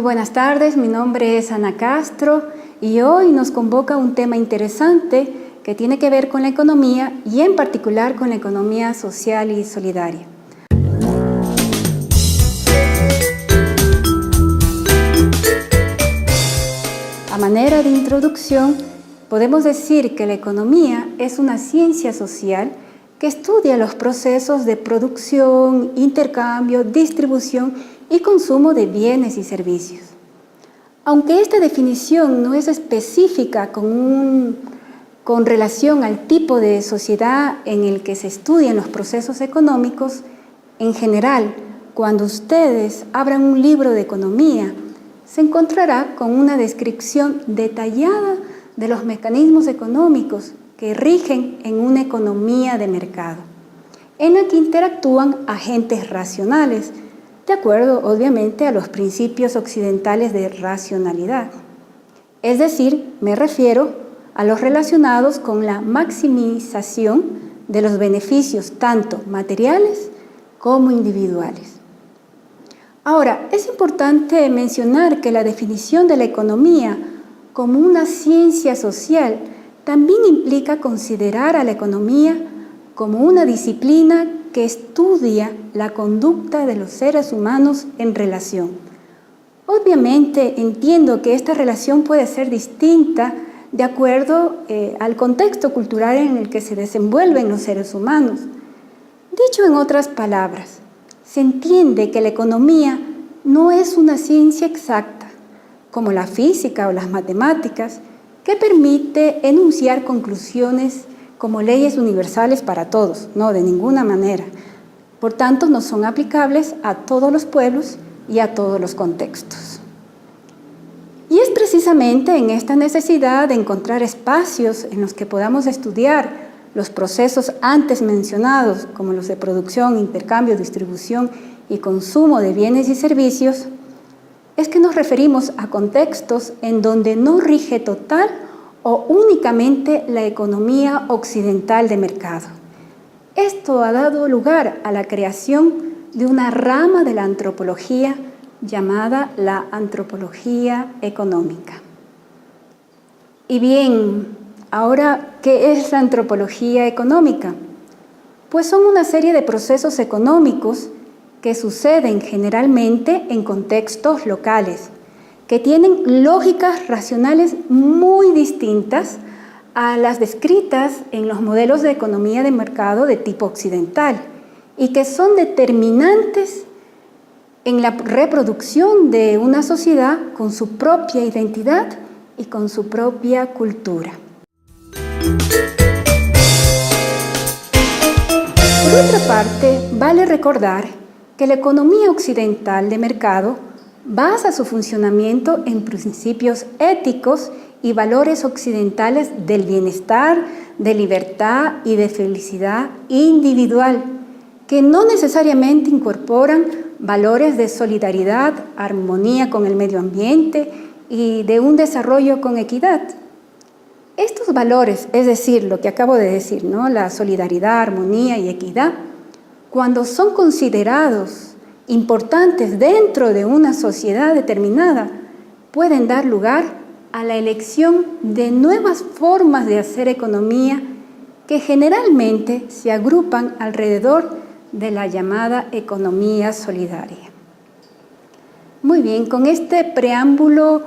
buenas tardes, mi nombre es Ana Castro y hoy nos convoca un tema interesante que tiene que ver con la economía y en particular con la economía social y solidaria. A manera de introducción, podemos decir que la economía es una ciencia social que estudia los procesos de producción, intercambio, distribución y consumo de bienes y servicios. Aunque esta definición no es específica con relación al tipo de sociedad en el que se estudian los procesos económicos, en general, cuando ustedes abran un libro de economía, se encontrará con una descripción detallada de los mecanismos económicos que rigen en una economía de mercado, en la que interactúan agentes racionales, de acuerdo, obviamente, a los principios occidentales de racionalidad. Es decir, me refiero a los relacionados con la maximización de los beneficios tanto materiales como individuales. Ahora, es importante mencionar que la definición de la economía como una ciencia social también implica considerar a la economía como una disciplina que estudia la conducta de los seres humanos en relación. Obviamente entiendo que esta relación puede ser distinta de acuerdo al contexto cultural en el que se desenvuelven los seres humanos. Dicho en otras palabras, se entiende que la economía no es una ciencia exacta, como la física o las matemáticas, que permite enunciar conclusiones como leyes universales para todos, no, de ninguna manera. Por tanto, no son aplicables a todos los pueblos y a todos los contextos. Y es precisamente en esta necesidad de encontrar espacios en los que podamos estudiar los procesos antes mencionados, como los de producción, intercambio, distribución y consumo de bienes y servicios, es que nos referimos a contextos en donde no rige total o únicamente la economía occidental de mercado. Esto ha dado lugar a la creación de una rama de la antropología llamada la antropología económica. Y bien, ahora, ¿qué es la antropología económica? Pues son una serie de procesos económicos que suceden generalmente en contextos locales, que tienen lógicas racionales muy distintas a las descritas en los modelos de economía de mercado de tipo occidental y que son determinantes en la reproducción de una sociedad con su propia identidad y con su propia cultura. Por otra parte, vale recordar que la economía occidental de mercado basa su funcionamiento en principios éticos y valores occidentales del bienestar, de libertad y de felicidad individual, que no necesariamente incorporan valores de solidaridad, armonía con el medio ambiente y de un desarrollo con equidad. Estos valores, es decir, lo que acabo de decir, ¿no? La solidaridad, armonía y equidad, cuando son considerados importantes dentro de una sociedad determinada, pueden dar lugar a la elección de nuevas formas de hacer economía que generalmente se agrupan alrededor de la llamada economía solidaria. Muy bien, con este preámbulo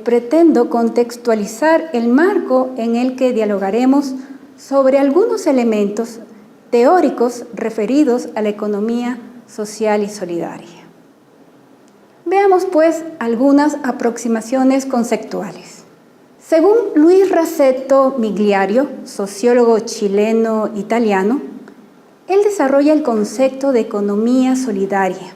pretendo contextualizar el marco en el que dialogaremos sobre algunos elementos teóricos referidos a la economía social y solidaria. Veamos, pues, algunas aproximaciones conceptuales. Según Luis Rasetto Migliario, sociólogo chileno-italiano, él desarrolla el concepto de economía solidaria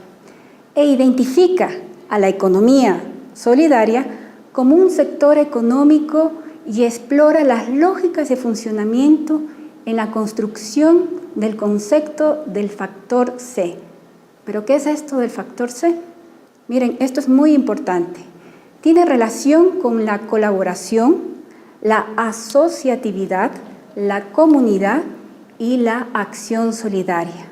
e identifica a la economía solidaria como un sector económico y explora las lógicas de funcionamiento en la construcción del concepto del factor C. ¿Pero qué es esto del factor C? Miren, esto es muy importante. Tiene relación con la colaboración, la asociatividad, la comunidad y la acción solidaria,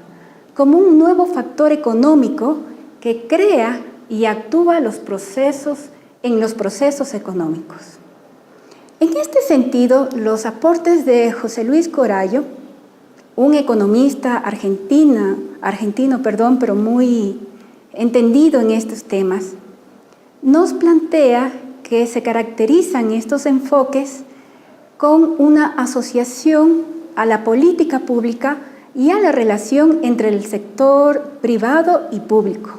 como un nuevo factor económico que crea y actúa en los procesos económicos. En este sentido, los aportes de José Luis Corallo, un economista argentino, pero muy entendido en estos temas, nos plantea que se caracterizan estos enfoques con una asociación a la política pública y a la relación entre el sector privado y público,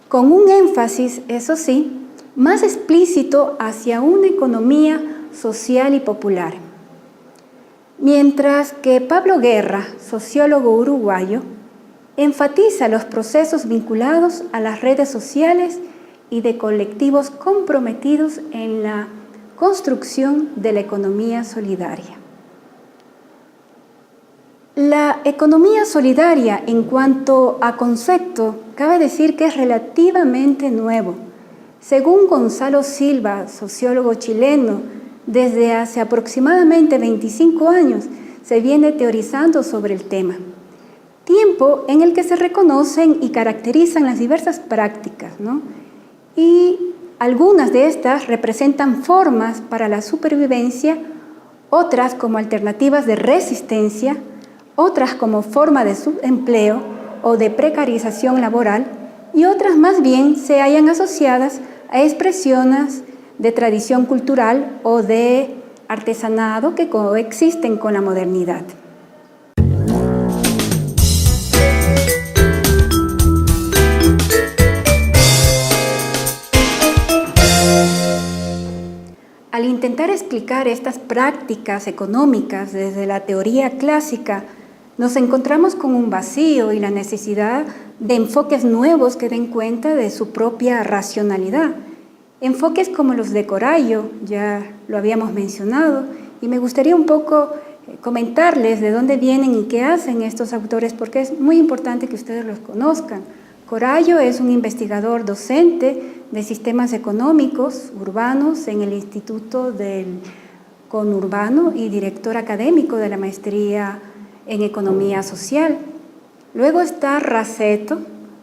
con un énfasis, eso sí, más explícito hacia una economía social y popular. Mientras que Pablo Guerra, sociólogo uruguayo, enfatiza los procesos vinculados a las redes sociales y de colectivos comprometidos en la construcción de la economía solidaria. La economía solidaria, en cuanto a concepto, cabe decir que es relativamente nuevo. Según Gonzalo Silva, sociólogo chileno, desde hace aproximadamente 25 años se viene teorizando sobre el tema. Tiempo en el que se reconocen y caracterizan las diversas prácticas, ¿no? Y algunas de estas representan formas para la supervivencia, otras como alternativas de resistencia, otras como forma de subempleo o de precarización laboral, y otras más bien se hallan asociadas a expresiones de tradición cultural o de artesanado que coexisten con la modernidad. Al intentar explicar estas prácticas económicas desde la teoría clásica, nos encontramos con un vacío y la necesidad de enfoques nuevos que den cuenta de su propia racionalidad. Enfoques como los de Corallo, ya lo habíamos mencionado, y me gustaría un poco comentarles de dónde vienen y qué hacen estos autores, porque es muy importante que ustedes los conozcan. Corallo es un investigador docente de sistemas económicos urbanos en el Instituto del Conurbano y director académico de la maestría en Economía Social. Luego está Raceto,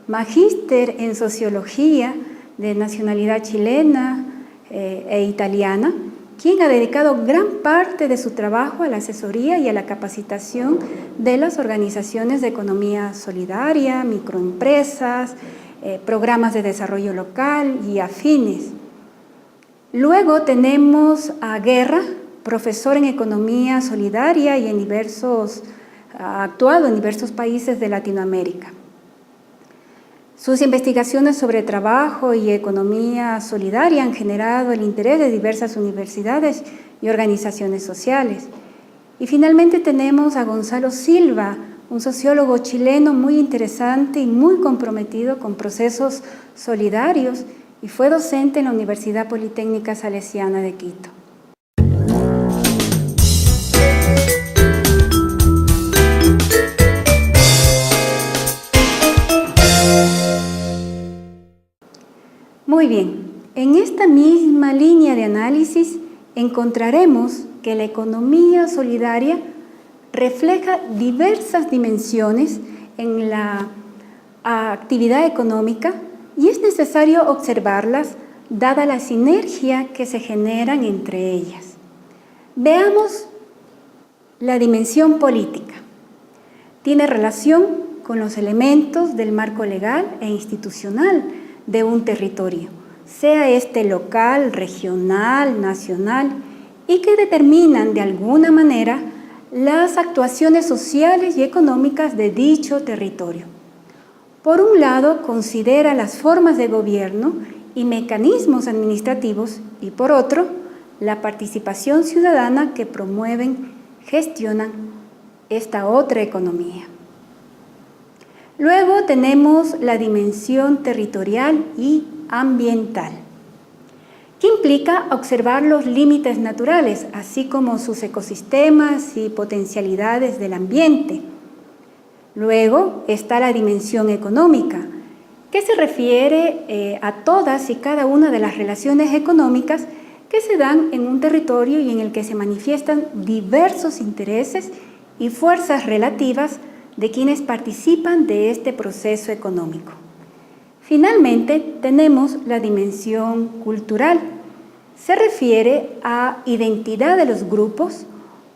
magíster en Sociología de nacionalidad chilena e italiana, quien ha dedicado gran parte de su trabajo a la asesoría y a la capacitación de las organizaciones de economía solidaria, microempresas, programas de desarrollo local y afines. Luego tenemos a Guerra, profesor en economía solidaria y ha actuado en diversos países de Latinoamérica. Sus investigaciones sobre trabajo y economía solidaria han generado el interés de diversas universidades y organizaciones sociales. Y finalmente tenemos a Gonzalo Silva, un sociólogo chileno muy interesante y muy comprometido con procesos solidarios, y fue docente en la Universidad Politécnica Salesiana de Quito. Muy bien, en esta misma línea de análisis encontraremos que la economía solidaria refleja diversas dimensiones en la actividad económica y es necesario observarlas dada la sinergia que se generan entre ellas. Veamos la dimensión política. Tiene relación con los elementos del marco legal e institucional de un territorio, sea este local, regional, nacional, y que determinan de alguna manera las actuaciones sociales y económicas de dicho territorio. Por un lado, considera las formas de gobierno y mecanismos administrativos, y por otro, la participación ciudadana que promueven, gestionan esta otra economía. Luego tenemos la dimensión territorial y ambiental, que implica observar los límites naturales, así como sus ecosistemas y potencialidades del ambiente. Luego está la dimensión económica, que se refiere a todas y cada una de las relaciones económicas que se dan en un territorio y en el que se manifiestan diversos intereses y fuerzas relativas de quienes participan de este proceso económico. Finalmente, tenemos la dimensión cultural. Se refiere a identidad de los grupos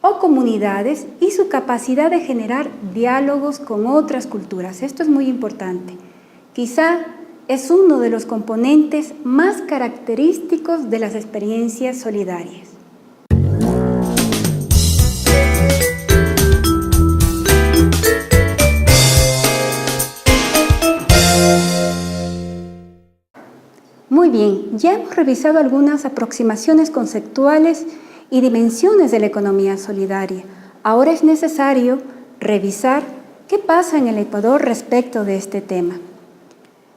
o comunidades y su capacidad de generar diálogos con otras culturas. Esto es muy importante. Quizá es uno de los componentes más característicos de las experiencias solidarias. Muy bien, ya hemos revisado algunas aproximaciones conceptuales y dimensiones de la economía solidaria. Ahora es necesario revisar qué pasa en el Ecuador respecto de este tema.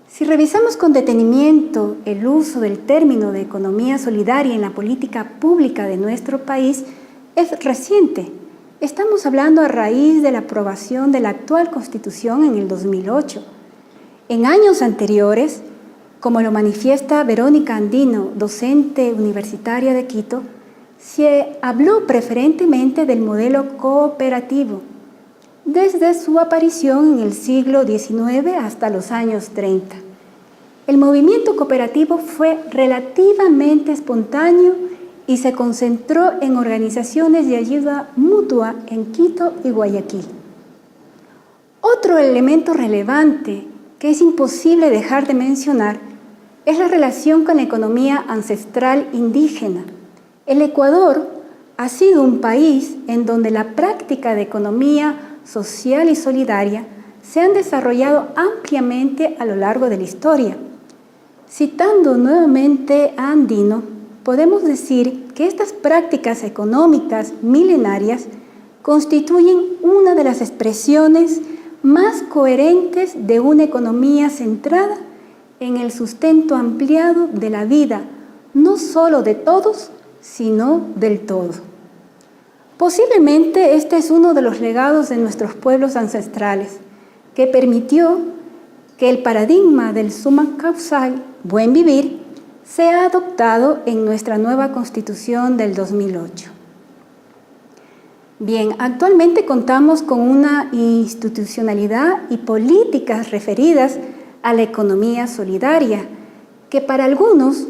Si revisamos con detenimiento el uso del término de economía solidaria en la política pública de nuestro país, es reciente. Estamos hablando a raíz de la aprobación de la actual Constitución en el 2008. En años anteriores, como lo manifiesta Verónica Andino, docente universitaria de Quito, se habló preferentemente del modelo cooperativo, desde su aparición en el siglo XIX hasta los años 30. El movimiento cooperativo fue relativamente espontáneo y se concentró en organizaciones de ayuda mutua en Quito y Guayaquil. Otro elemento relevante que es imposible dejar de mencionar es la relación con la economía ancestral indígena. El Ecuador ha sido un país en donde la práctica de economía social y solidaria se han desarrollado ampliamente a lo largo de la historia. Citando nuevamente a Andino, podemos decir que estas prácticas económicas milenarias constituyen una de las expresiones más coherentes de una economía centrada en el sustento ampliado de la vida, no solo de todos, sino del todo. Posiblemente este es uno de los legados de nuestros pueblos ancestrales, que permitió que el paradigma del summa causal, buen vivir, sea adoptado en nuestra nueva Constitución del 2008. Bien, actualmente contamos con una institucionalidad y políticas referidas a la economía solidaria, que para algunos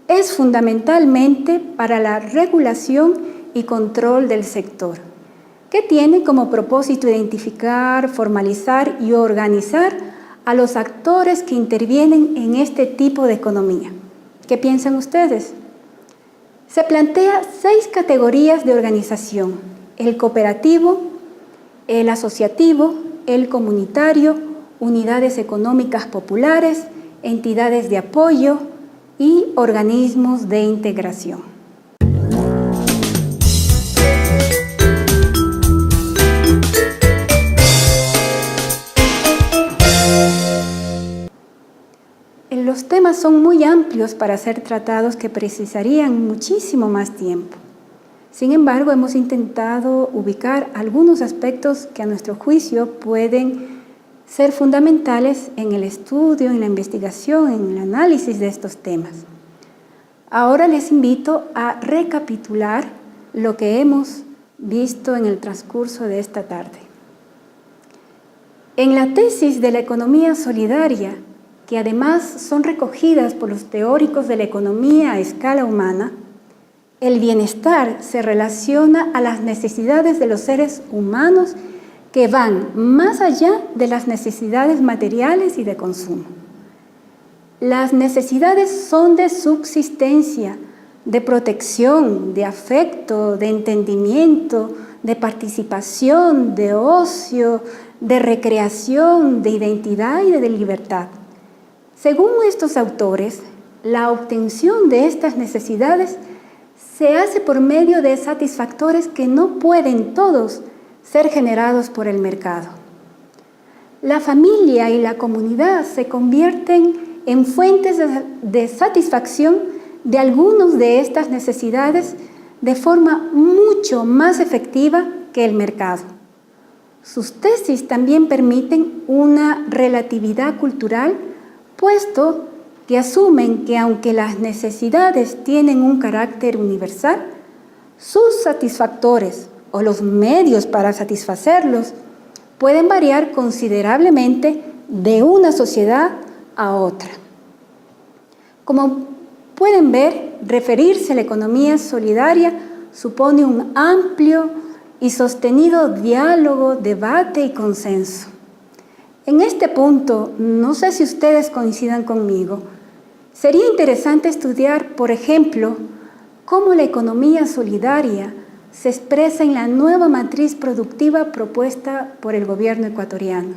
es fundamentalmente para la regulación y control del sector, que tiene como propósito identificar, formalizar y organizar a los actores que intervienen en este tipo de economía. ¿Qué piensan ustedes? Se plantea 6 categorías de organización: el cooperativo, el asociativo, el comunitario, unidades económicas populares, entidades de apoyo y organismos de integración. Los temas son muy amplios para ser tratados, que precisarían muchísimo más tiempo. Sin embargo, hemos intentado ubicar algunos aspectos que a nuestro juicio pueden ser fundamentales en el estudio, en la investigación, en el análisis de estos temas. Ahora les invito a recapitular lo que hemos visto en el transcurso de esta tarde. En la tesis de la economía solidaria, que además son recogidas por los teóricos de la economía a escala humana, el bienestar se relaciona a las necesidades de los seres humanos que van más allá de las necesidades materiales y de consumo. Las necesidades son de subsistencia, de protección, de afecto, de entendimiento, de participación, de ocio, de recreación, de identidad y de libertad. Según estos autores, la obtención de estas necesidades se hace por medio de satisfactores que no pueden todos ser generados por el mercado. La familia y la comunidad se convierten en fuentes de satisfacción de algunas de estas necesidades de forma mucho más efectiva que el mercado. Sus tesis también permiten una relatividad cultural, puesto que asumen que aunque las necesidades tienen un carácter universal, sus satisfactores o los medios para satisfacerlos pueden variar considerablemente de una sociedad a otra. Como pueden ver, referirse a la economía solidaria supone un amplio y sostenido diálogo, debate y consenso. En este punto, no sé si ustedes coincidan conmigo, sería interesante estudiar, por ejemplo, cómo la economía solidaria se expresa en la nueva matriz productiva propuesta por el gobierno ecuatoriano,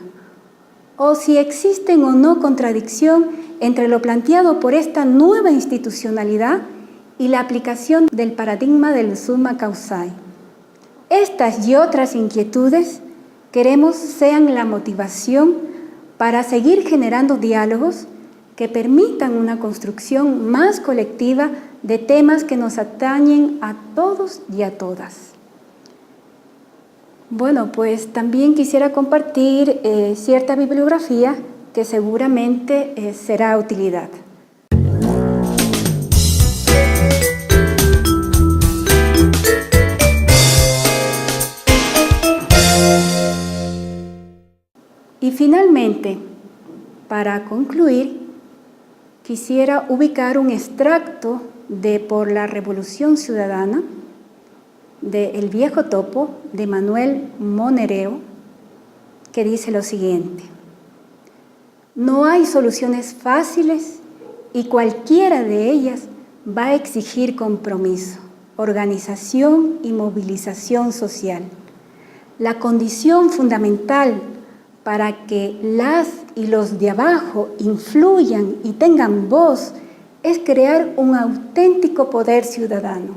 o si existen o no contradicción entre lo planteado por esta nueva institucionalidad y la aplicación del paradigma del summa causae. Estas y otras inquietudes queremos sean la motivación para seguir generando diálogos que permitan una construcción más colectiva de temas que nos atañen a todos y a todas. Bueno, pues también quisiera compartir cierta bibliografía que seguramente será de utilidad. Y finalmente, para concluir, quisiera ubicar un extracto de Por la Revolución Ciudadana, de El viejo topo, de Manuel Monereo, que dice lo siguiente: no hay soluciones fáciles y cualquiera de ellas va a exigir compromiso, organización y movilización social. La condición fundamental para que las y los de abajo influyan y tengan voz es crear un auténtico poder ciudadano.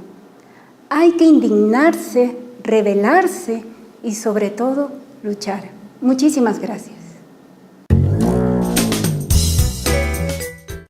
Hay que indignarse, rebelarse y sobre todo luchar. Muchísimas gracias.